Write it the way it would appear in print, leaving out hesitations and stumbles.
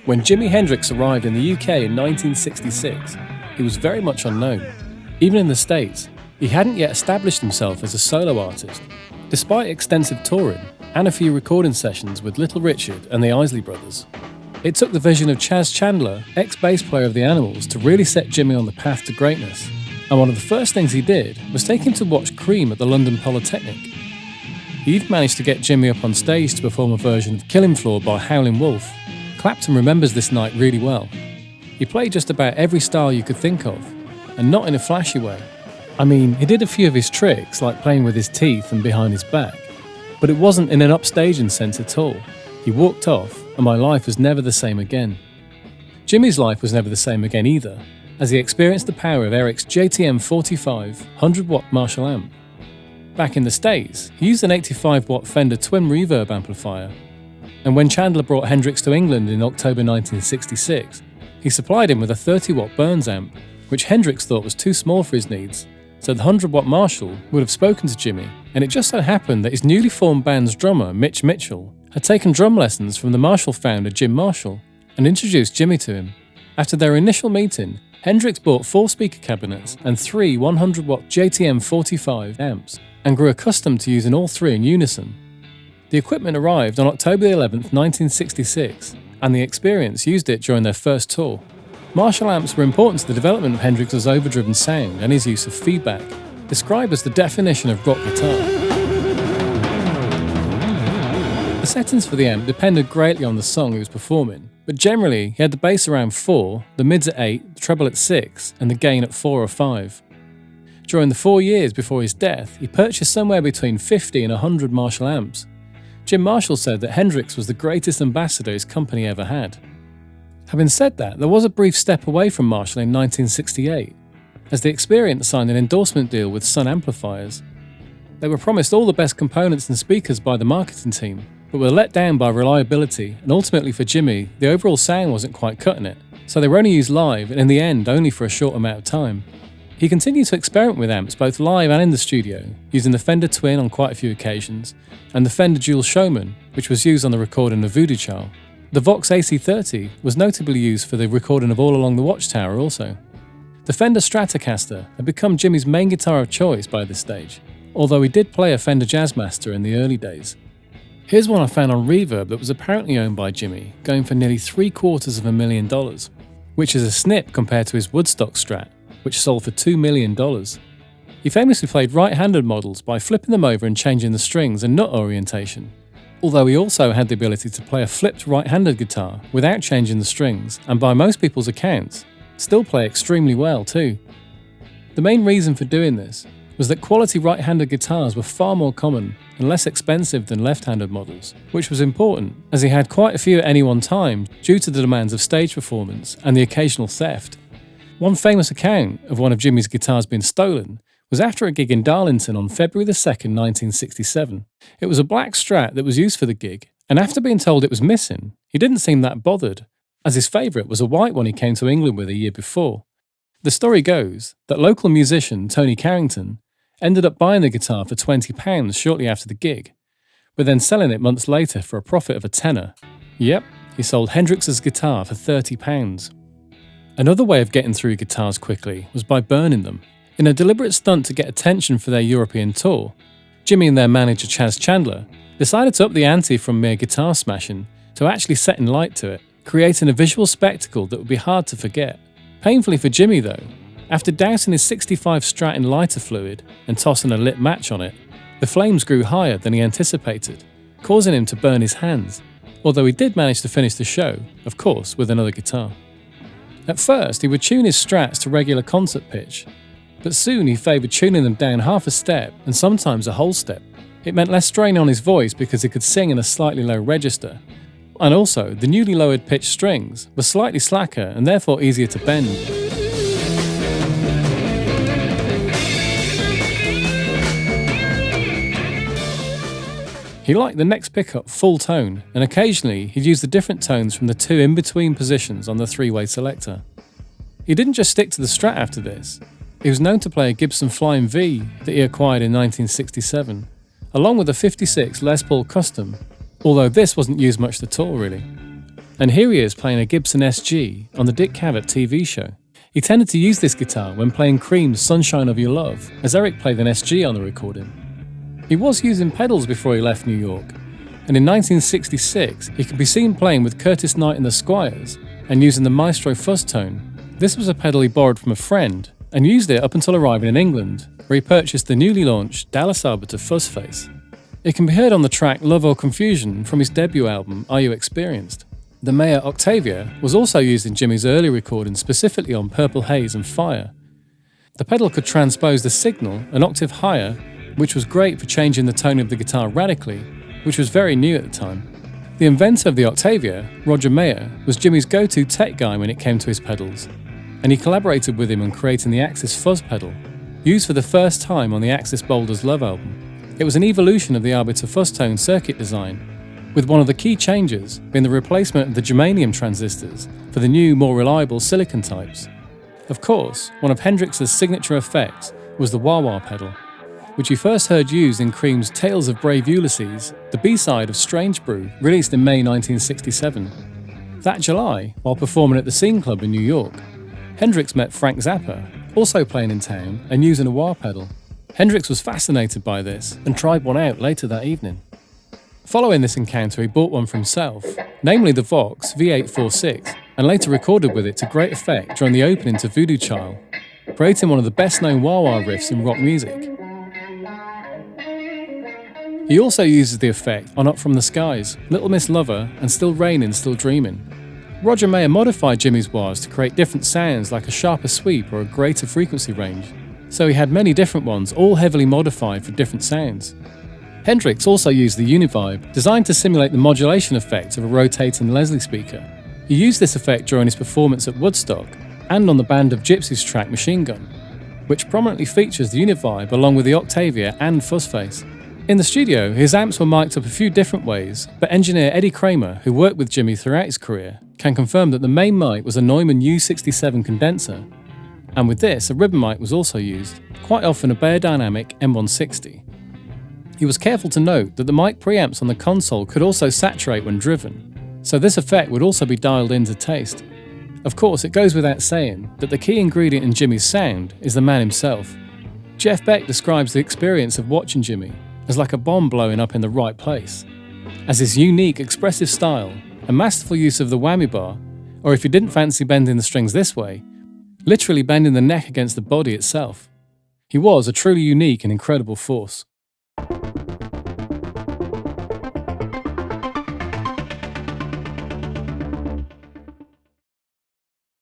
When Jimi Hendrix arrived in the UK in 1966, he was very much unknown. Even in the States, he hadn't yet established himself as a solo artist, despite extensive touring and a few recording sessions with Little Richard and the Isley Brothers. It took the vision of Chas Chandler, ex-bass player of the Animals, to really set Jimi on the path to greatness. And one of the first things he did was take him to watch Cream at the London Polytechnic. He even managed to get Jimi up on stage to perform a version of Killing Floor by Howlin' Wolf. Clapton remembers this night really well. He played just about every style you could think of, and not in a flashy way. I mean, he did a few of his tricks, like playing with his teeth and behind his back, but it wasn't in an upstaging sense at all. He walked off, and my life was never the same again. Jimi's life was never the same again either, as he experienced the power of Eric's JTM45 100-watt Marshall amp. Back in the States, he used an 85-watt Fender twin reverb amplifier, and when Chandler brought Hendrix to England in October 1966, he supplied him with a 30-watt Burns amp, which Hendrix thought was too small for his needs, so the 100-watt Marshall would have spoken to Jimi, and it just so happened that his newly formed band's drummer, Mitch Mitchell, had taken drum lessons from the Marshall founder Jim Marshall and introduced Jimi to him. After their initial meeting, Hendrix bought 4 speaker cabinets and 3 100-watt JTM45 amps and grew accustomed to using all 3 in unison. The equipment arrived on October 11, 1966, and the Experience used it during their first tour. Marshall amps were important to the development of Hendrix's overdriven sound and his use of feedback, described as the definition of rock guitar. The settings for the amp depended greatly on the song he was performing, but generally he had the bass around 4, the mids at 8, the treble at 6, and the gain at 4 or 5. During the 4 years before his death, he purchased somewhere between 50 and 100 Marshall amps. Jim Marshall said that Hendrix was the greatest ambassador his company ever had. Having said that, there was a brief step away from Marshall in 1968, as the Experience signed an endorsement deal with Sun Amplifiers. They were promised all the best components and speakers by the marketing team, but were let down by reliability, and ultimately for Jimi, the overall sound wasn't quite cutting it, so they were only used live and in the end only for a short amount of time. He continued to experiment with amps both live and in the studio, using the Fender Twin on quite a few occasions, and the Fender Dual Showman, which was used on the recording of Voodoo Child. The Vox AC30 was notably used for the recording of All Along the Watchtower also. The Fender Stratocaster had become Jimi's main guitar of choice by this stage, although he did play a Fender Jazzmaster in the early days. Here's one I found on Reverb that was apparently owned by Jimi, going for nearly $750,000, which is a snip compared to his Woodstock Strat, which sold for $2 million. He famously played right-handed models by flipping them over and changing the strings and nut orientation, although he also had the ability to play a flipped right-handed guitar without changing the strings, and by most people's accounts, still play extremely well too. The main reason for doing this was that quality right-handed guitars were far more common and less expensive than left-handed models, which was important as he had quite a few at any one time due to the demands of stage performance and the occasional theft. One famous account of one of Jimi's guitars being stolen was after a gig in Darlington on February 2, 1967. It was a black Strat that was used for the gig, and after being told it was missing, he didn't seem that bothered, as his favourite was a white one he came to England with a year before. The story goes that local musician Tony Carrington ended up buying the guitar for £20 shortly after the gig, but then selling it months later for a profit of a tenner. Yep, he sold Hendrix's guitar for £30. Another way of getting through guitars quickly was by burning them. In a deliberate stunt to get attention for their European tour, Jimi and their manager Chas Chandler decided to up the ante from mere guitar smashing to actually setting light to it, creating a visual spectacle that would be hard to forget. Painfully for Jimi though, after dousing his 65 Strat in lighter fluid and tossing a lit match on it, the flames grew higher than he anticipated, causing him to burn his hands, although he did manage to finish the show, of course, with another guitar. At first, he would tune his Strats to regular concert pitch, but soon he favoured tuning them down half a step and sometimes a whole step. It meant less strain on his voice because he could sing in a slightly low register, and also the newly lowered pitch strings were slightly slacker and therefore easier to bend. He liked the next pickup full tone, and occasionally he'd use the different tones from the 2 in-between positions on the 3-way selector. He didn't just stick to the Strat after this. He was known to play a Gibson Flying V that he acquired in 1967, along with a 56 Les Paul Custom, although this wasn't used much at all really. And here he is playing a Gibson SG on the Dick Cavett TV show. He tended to use this guitar when playing Cream's Sunshine of Your Love, as Eric played an SG on the recording. He was using pedals before he left New York, and in 1966 he could be seen playing with Curtis Knight and the Squires and using the Maestro Fuzz tone. This was a pedal he borrowed from a friend and used it up until arriving in England, where he purchased the newly launched Dallas Arbiter Fuzz Face. It can be heard on the track Love or Confusion from his debut album Are You Experienced? The Mayer Octavia was also used in Jimi's early recordings, specifically on Purple Haze and Fire. The pedal could transpose the signal an octave higher, which was great for changing the tone of the guitar radically, which was very new at the time. The inventor of the Octavia, Roger Mayer, was Jimi's go-to tech guy when it came to his pedals, and he collaborated with him on creating the Axis Fuzz pedal, used for the first time on the Axis Boulder's Love album. It was an evolution of the Arbiter Fuzz tone circuit design, with one of the key changes being the replacement of the germanium transistors for the new, more reliable silicon types. Of course, one of Hendrix's signature effects was the Wawa pedal, which you first heard used in Cream's Tales of Brave Ulysses, the B-side of Strange Brew, released in May 1967. That July, while performing at the Scene Club in New York, Hendrix met Frank Zappa, also playing in town and using a wah pedal. Hendrix was fascinated by this and tried one out later that evening. Following this encounter, he bought one for himself, namely the Vox V846, and later recorded with it to great effect during the opening to Voodoo Child, creating one of the best-known wah-wah riffs in rock music. He also uses the effect on Up From the Skies, Little Miss Lover, and Still Raining, Still Dreaming. Roger Mayer modified Jimi's wahs to create different sounds like a sharper sweep or a greater frequency range, so he had many different ones, all heavily modified for different sounds. Hendrix also used the Univibe, designed to simulate the modulation effect of a rotating Leslie speaker. He used this effect during his performance at Woodstock and on the Band of Gypsys track Machine Gun, which prominently features the Univibe along with the Octavia and Fuzzface. In the studio, his amps were mic'd up a few different ways, but engineer Eddie Kramer, who worked with Jimi throughout his career, can confirm that the main mic was a Neumann U67 condenser, and with this, a ribbon mic was also used, quite often a Beyerdynamic M160. He was careful to note that the mic preamps on the console could also saturate when driven, so this effect would also be dialed in to taste. Of course, it goes without saying that the key ingredient in Jimi's sound is the man himself. Jeff Beck describes the experience of watching Jimi as like a bomb blowing up in the right place, as his unique, expressive style and masterful use of the whammy bar, or if you didn't fancy bending the strings this way, literally bending the neck against the body itself. He was a truly unique and incredible force.